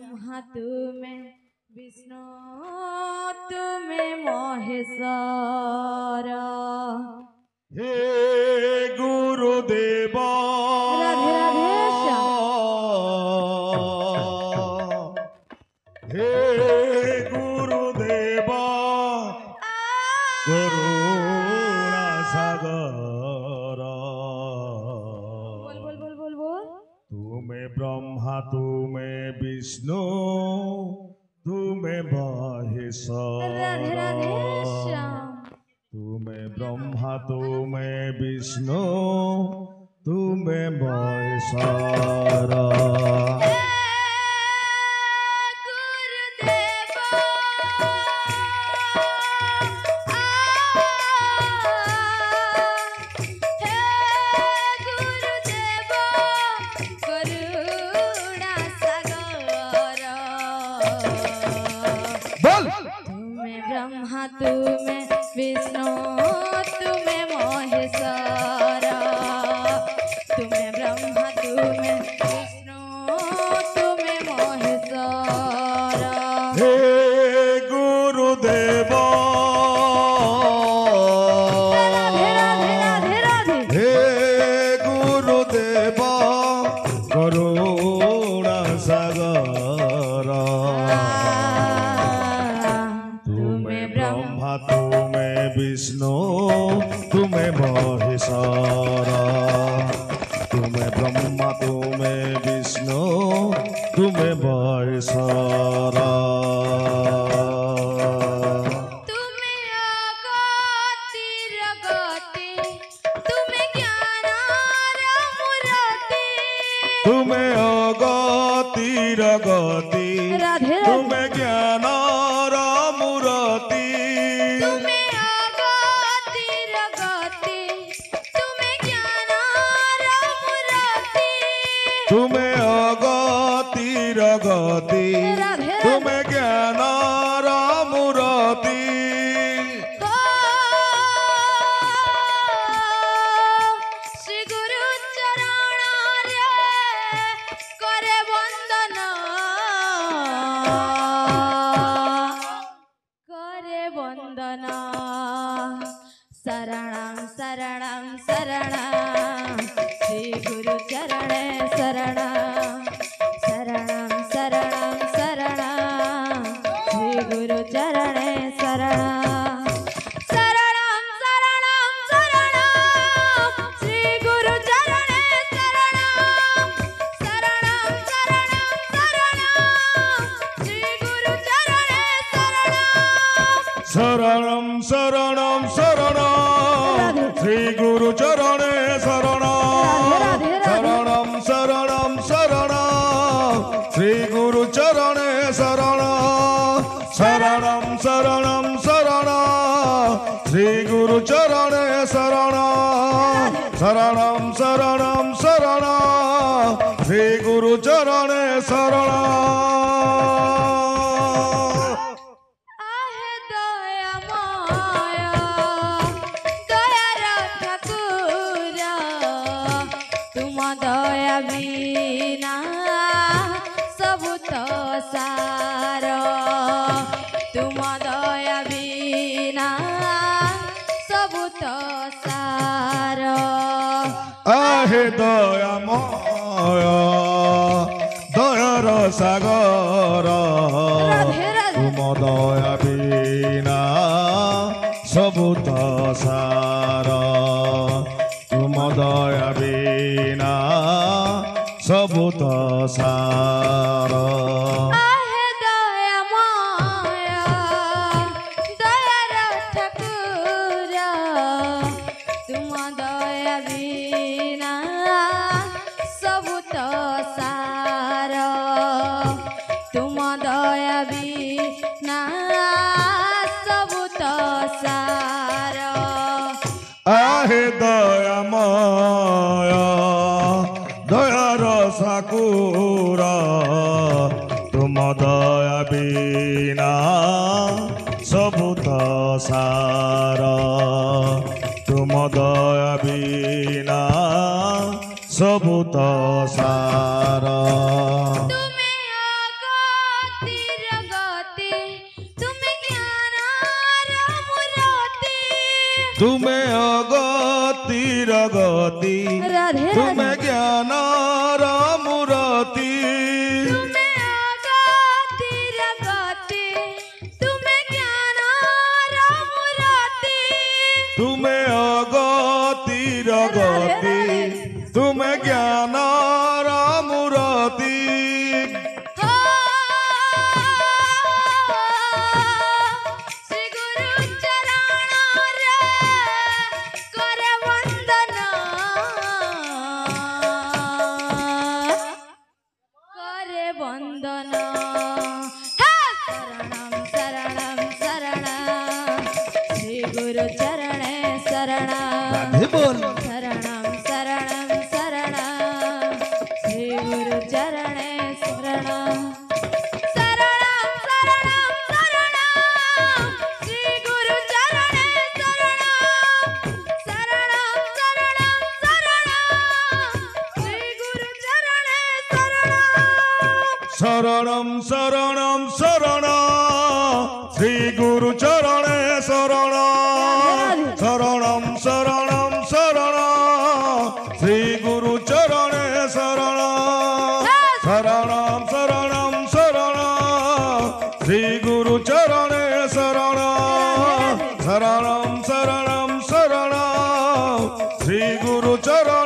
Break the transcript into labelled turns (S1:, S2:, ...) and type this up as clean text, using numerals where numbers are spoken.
S1: ब्रह्मा तुम्हें विष्णु तुम्हें महेश्वर।
S2: हे गुरुदेव
S1: राधे राधे श्याम।
S2: हे गुरुदेव करुणा सागर।
S1: बोल बोल बोल बोल बोल।
S2: तुम्हें ब्रह्मा तुम्हें विष्णु तुम्हें महेश्वर।
S1: राधे राधे श्याम।
S2: तुम्हें ब्रह्मा तुम्हें विष्णु तुम्हें महेश्वर।
S1: ब्रह्मा तुम्हें विष्णु तुम्हें महेश्वर। तुम्हें ब्रह्मा तुम्हें विष्णु तुम्हें महेश्वर।
S2: हे गुरुदेव
S1: राधे राधे राधे राधे।
S2: हे गुरुदेव करुणा सागर। ब्रह्मा तुम्हें विष्णु तुम्हें महेश्वर। तुम्हें ब्रह्मा तुम्हें विष्णु तुम्हें महेश्वर।
S1: तुम्हें अगतिर गति तुम्हें ज्ञान मूर्ति।
S2: तुम्हें अगतिर गति
S1: राधे
S2: तुम्हें ज्ञान मूर्ति।
S1: तुम्हें अगतिर गति तुम्हें ज्ञान मूर्ति।
S2: तुम्हें अगतिर गति
S1: राधे
S2: तुम्हें ज्ञान मूर्ति।
S1: श्री गुरु चरण रे करे वंदन। करे वंदन। शरणं शरणं शरणं श्री गुरु चरणे शरणं। शरणं शरणं शरणं श्री गुरु चरणे शरणं। शरणं शरणं शरणं श्री गुरु चरणे शरणं। शरणं शरणं शरणं श्री गुरु चरणे शरणं।
S2: शरणं शरणं शरणं श्री गुरु चरणे शरणं। शरणं शरणं शरणं श्री गुरु चरणे शरणं। शरणं शरणं शरणं श्री गुरु चरणे शरणं। शरणं शरणं शरणं श्री गुरु चरणे शरणं।
S1: आहे दया माया दयार ठाकुर। तुम दया बिना सबु तो सार। तुम दया बिना सबु तो सार।
S2: आहे दया माया दयार सागर।
S1: राधे राधे।
S2: तुम दया बिना सबु तो सार। तुम दया बिना सबु तो सार।
S1: आहे दया माया दयार ठाकुर। तुम दया बिना सबु तो सार। तुम दया बिना सबु तो सार।
S2: आहे दया माया दयार साकुर। तुम दया बिना सबु तो सार। तुम दया बिना सबु तो सार।
S1: तुम्हें अगो
S2: तुमे अगतिर गति
S1: राधे
S2: तुमे
S1: राधे
S2: ज्ञान मूरति
S1: तुमे अगतिर गति तुमे ज्ञान मूरति
S2: तुमे अगतिर गति तुमे ज्ञान मूरति
S1: श्री गुरु चरण रे करे वंदना करे वंदना शरणं शरणं शरणं श्री गुरु चरणे शरणं
S2: राधे बोल
S1: शरणं शरणं शरणं श्री गुरु चरणे शरणं शरणं शरणं शरणं श्री गुरु चरणे शरणं शरणं शरणं शरणं श्री गुरु चरणे शरणं
S2: शरणं शरणं शरणं श्री गुरु चरणे शरणं शरणं शरणं शरणं श्री गुरु चरणे शरणं शरणं शरणं शरणं श्री गुरु चरण